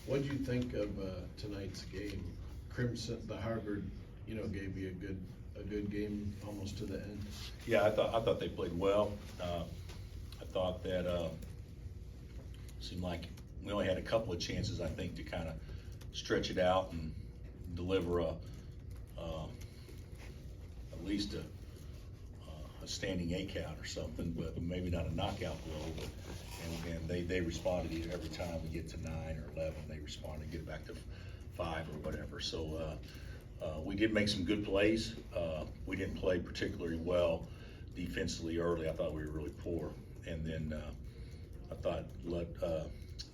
What'd you think of tonight's game? Crimson, the Harvard, gave you a good game almost to the end. Yeah, I thought they played well. I thought that seemed like we only had a couple of chances, I think, to kind of stretch it out and deliver at least a standing 8 count or something, but maybe not a knockout blow. But and they responded every time we get to 9 or 11. They responded, get back to 5 or whatever. So we did make some good plays. We didn't play particularly well defensively early. I thought we were really poor, and then I thought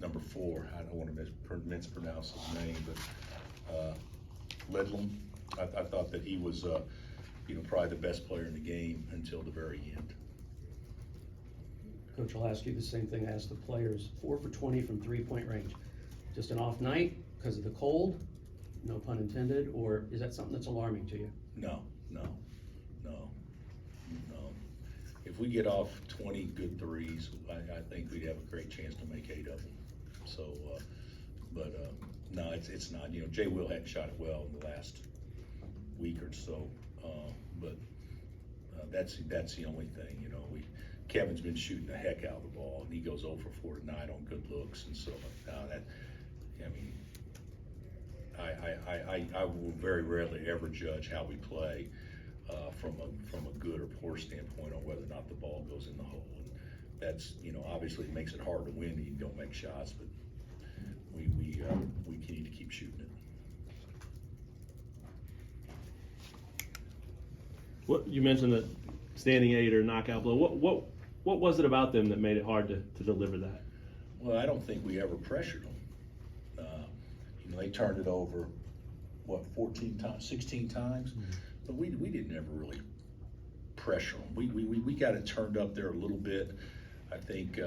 number 4. I don't want to mispronounce his name, but Ledlam. I thought that he was, probably the best player in the game until the very end. Coach, I'll ask you the same thing I asked the players. 4 for 20 from 3-point range. Just an off night because of the cold, no pun intended, or is that something that's alarming to you? No. If we get off 20 good threes, I think we'd have a great chance to make 8 of them. So, no, it's not. Jay Will hadn't shot it well in the last week or so, but that's the only thing. Kevin's been shooting the heck out of the ball, and he goes 0 for 4 tonight on good looks, and so I will very rarely ever judge how we play from a good or poor standpoint on whether or not the ball goes in the hole. And that's obviously it makes it hard to win when you don't make shots, but we need to keep shooting it. What you mentioned that standing 8 or knockout blow. What was it about them that made it hard to deliver that? Well, I don't think we ever pressured them. They turned it over, 14 times, 16 times, but we didn't ever really pressure them. We got it turned up there a little bit. I think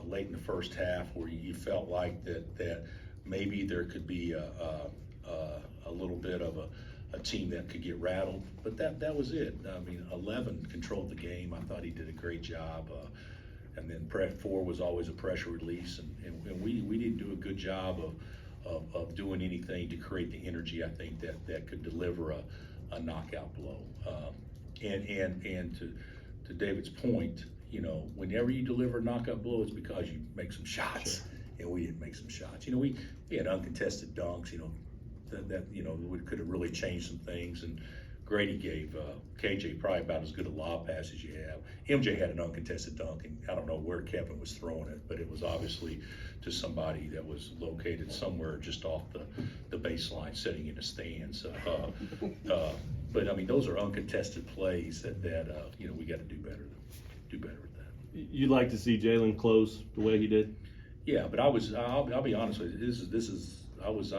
late in the first half, where you felt like that maybe there could be a little bit of a team that could get rattled, but that was it. 11 controlled the game. I thought he did a great job. And then 4 was always a pressure release, and we didn't do a good job of doing anything to create the energy, I think, that could deliver a knockout blow. And to David's point, whenever you deliver a knockout blow, it's because you make some shots, Sure. And we didn't make some shots. We had uncontested dunks, that we could have really changed some things. And Grady gave KJ probably about as good a lob pass as you have. MJ had an uncontested dunk, and I don't know where Kevin was throwing it, but it was obviously to somebody that was located somewhere just off the baseline, sitting in the stands. But those are uncontested plays that we got to do better with that. You'd like to see Jalen close the way he did? Yeah, but I'll be honest with you. I was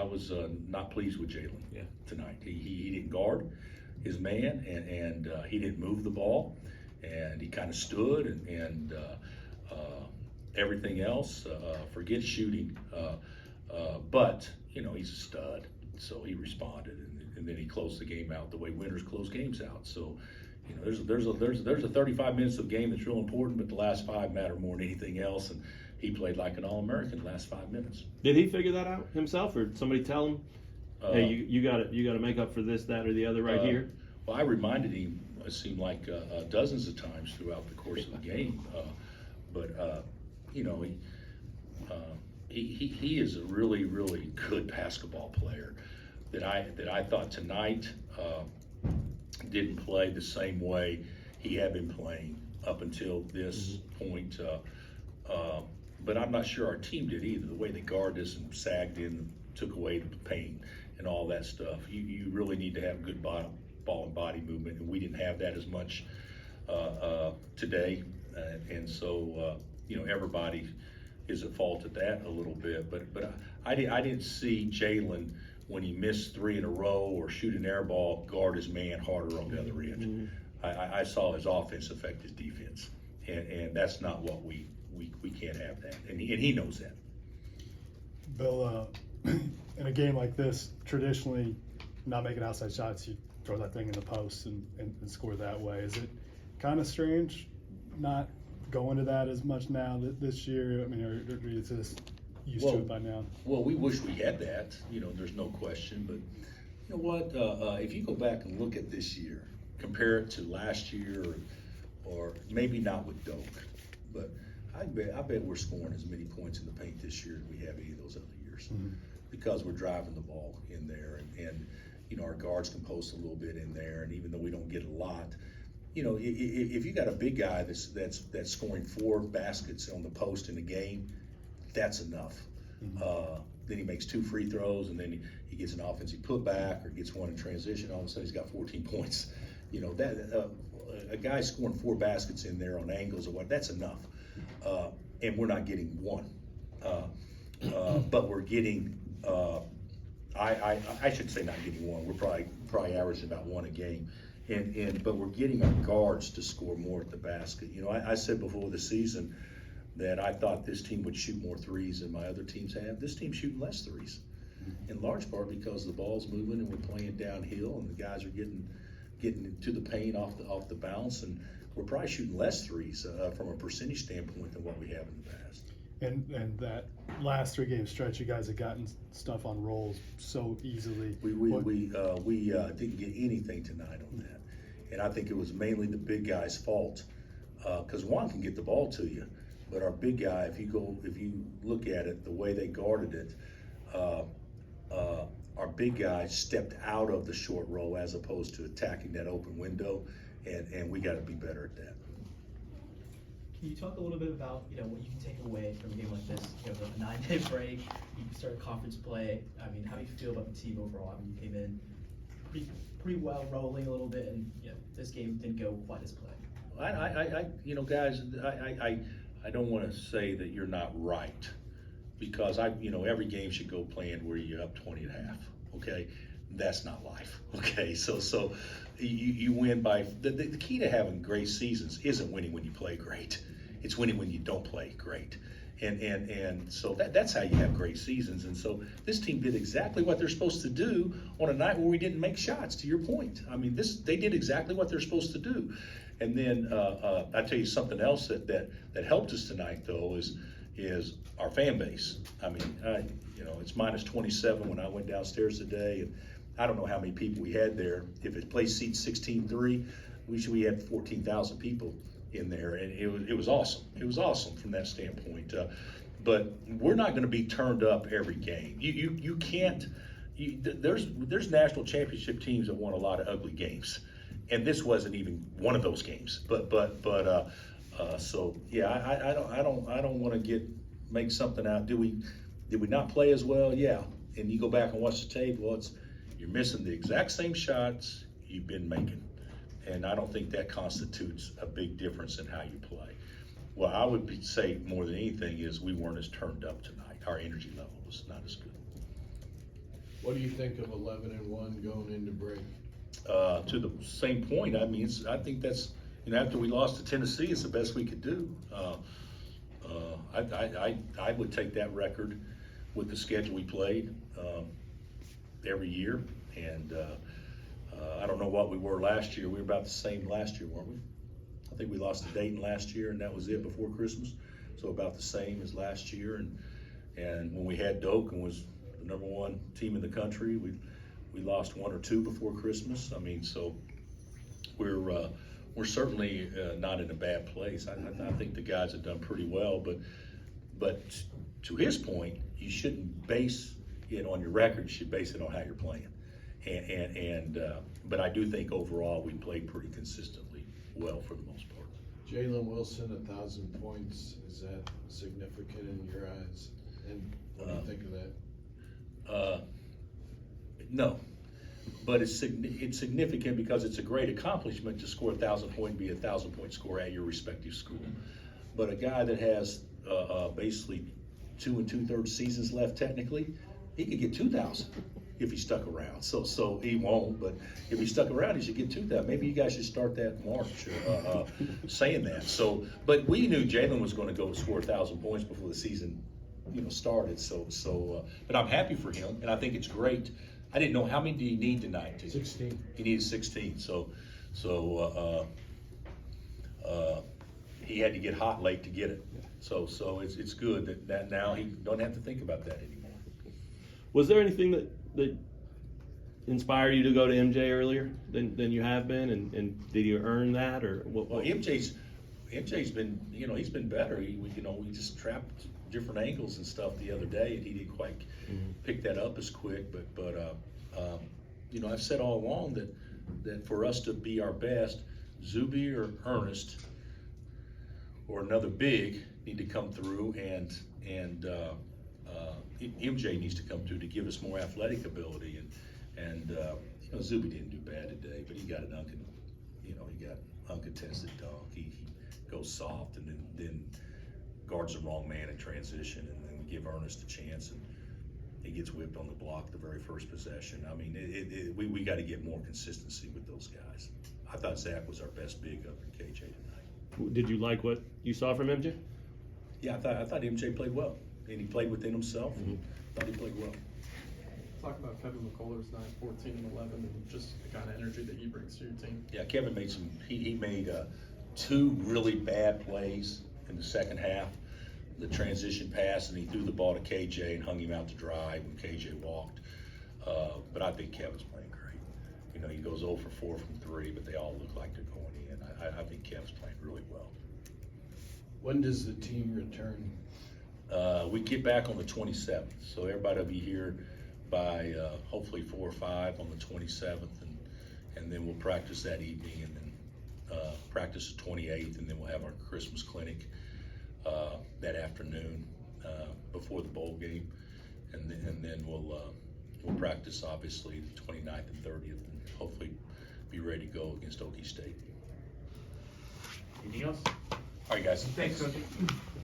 not pleased with Jalen tonight. He didn't guard his man, and he didn't move the ball, and he kind of stood and everything else. Forget shooting, but he's a stud, so he responded, and then he closed the game out the way winners close games out. So there's a 35 minutes of game that's real important, but the last 5 matter more than anything else, and he played like an All-American the last 5 minutes. Did he figure that out himself, or did somebody tell him, hey, you got to make up for this, that, or the other right here? Well, I reminded him, it seemed like dozens of times throughout the course of the game, but he is a really, really good basketball player that I thought tonight didn't play the same way he had been playing up until this point. But I'm not sure our team did either. The way they guarded us and sagged in and took away the paint and all that stuff. You really need to have good ball and body movement, and we didn't have that as much today. And so everybody is at fault at that a little bit. But I didn't see Jalen, when he missed 3 in a row or shoot an air ball, guard his man harder on the other end. I saw his offense affect his defense, and that's not what we can't have that, and he knows that. Bill, in a game like this, traditionally, not making outside shots, you throw that thing in the post and score that way. Is it kind of strange not going to that as much now this year? Or is this used to it by now. Well, we wish we had that, there's no question, but you know what, if you go back and look at this year, compare it to last year, or maybe not with Doak, but I bet we're scoring as many points in the paint this year as we have any of those other years. Because we're driving the ball in there, and our guards can post a little bit in there, and even though we don't get a lot, if you got a big guy that's scoring 4 baskets on the post in a game, that's enough. Then he makes 2 free throws, and then he gets an offensive putback or gets one in transition. All of a sudden, he's got 14 points. A guy scoring 4 baskets in there on angles or what, that's enough. And we're not getting one, but we're getting. I should say not getting one. We're probably averaging about 1 a game, but we're getting our guards to score more at the basket. I said before the season that I thought this team would shoot more threes than my other teams have. This team's shooting less threes, in large part because the ball's moving and we're playing downhill, and the guys are getting to the paint off the bounce, and we're probably shooting less threes from a percentage standpoint than what we have in the past. And that last 3-game stretch, you guys have gotten stuff on rolls so easily. We didn't get anything tonight on that, and I think it was mainly the big guy's fault, because Juan can get the ball to you, but our big guy, if you look at it, the way they guarded it, our big guy stepped out of the short roll as opposed to attacking that open window, and we got to be better at that. Can you talk a little bit about, what you can take away from a game like this? The 9-day break, you started conference play. I mean, how do you feel about the team overall? I mean, you came in pretty well, rolling a little bit, and this game didn't go quite as planned. Guys, I don't want to say that you're not right, because every game should go planned where you're up 20 and a half. Okay, that's not life. Okay, so you win by the key to having great seasons isn't winning when you play great. It's winning when you don't play great. And so that's how you have great seasons. And so this team did exactly what they're supposed to do on a night where we didn't make shots, to your point. I mean, they did exactly what they're supposed to do. And then I tell you something else that helped us tonight, though, is our fan base. I mean, it's minus 27 when I went downstairs today, and I don't know how many people we had there. If it plays seats 16-3, we had 14,000 people in there, and it was awesome. It was awesome from that standpoint. But we're not going to be turned up every game. You can't. There's national championship teams that won a lot of ugly games, and this wasn't even one of those games. So yeah, I don't want to make something out. Did we not play as well? Yeah. And you go back and watch the tape. Well, you're missing the exact same shots you've been making. And I don't think that constitutes a big difference in how you play. Well, I would say more than anything is we weren't as turned up tonight. Our energy level was not as good. What do you think of 11-1 going into break? To the same point, I mean, I think that's, after we lost to Tennessee, it's the best we could do. I would take that record with the schedule we played every year, and I don't know what we were last year. We were about the same last year, weren't we? I think we lost to Dayton last year, and that was it before Christmas. So about the same as last year. And when we had Doak and was the #1 team in the country, we lost 1 or 2 before Christmas. I mean, so we're certainly not in a bad place. I think the guys have done pretty well, but to his point, you shouldn't base it on your record. You should base it on how you're playing. But I do think overall we played pretty consistently well for the most part. Jalen Wilson, 1,000 points, is that significant in your eyes? And what do you think of that? No, but it's significant because it's a great accomplishment to score 1,000 point and be a 1,000-point scorer at your respective school. But a guy that has basically 2 2/3 seasons left technically, he could get 2,000 if he stuck around. So he won't, but if he stuck around, he should get 2,000. Maybe you guys should start that march saying that. So, but we knew Jalen was going to go score 1,000 points before the season, started. But I'm happy for him, and I think it's great. I didn't know how many did he need tonight. 16. He needed 16. he had to get hot late to get it. So it's good that now he don't have to think about that anymore. Was there anything that inspired you to go to MJ earlier than you have been, and did you earn that, or what? Well, MJ's been, he's been better. We just trapped different angles and stuff the other day, and he didn't quite pick that up as quick. But I've said all along that for us to be our best, Zuby or Ernest or another big need to come through, and MJ needs to come through to give us more athletic ability. And Zuby didn't do bad today, but he got an uncontested dunk. He goes soft and then guards the wrong man in transition, and then we give Ernest a chance, and he gets whipped on the block the very first possession. I mean, we got to get more consistency with those guys. I thought Zach was our best big up in KJ tonight. Did you like what you saw from MJ? Yeah, I thought MJ played well, and he played within himself. And thought he played well. Talk about Kevin McCullough's night, 14 and 11, and just the kind of energy that he brings to your team. Yeah, Kevin made he made 2 really bad plays in the second half. The transition pass, and he threw the ball to KJ and hung him out to dry when KJ walked. But I think Kevin's playing great. He goes 0 for 4 from 3, but they all look like they're going in. I think Kevin's playing really well. When does the team return? We get back on the 27th, so everybody will be here by hopefully 4 or 5 on the 27th, and then we'll practice that evening, and then practice the 28th, and then we'll have our Christmas clinic that afternoon before the bowl game, and then we'll practice obviously the 29th and 30th, and hopefully be ready to go against Okie State. Anything else? All right, guys. Thanks, Coach.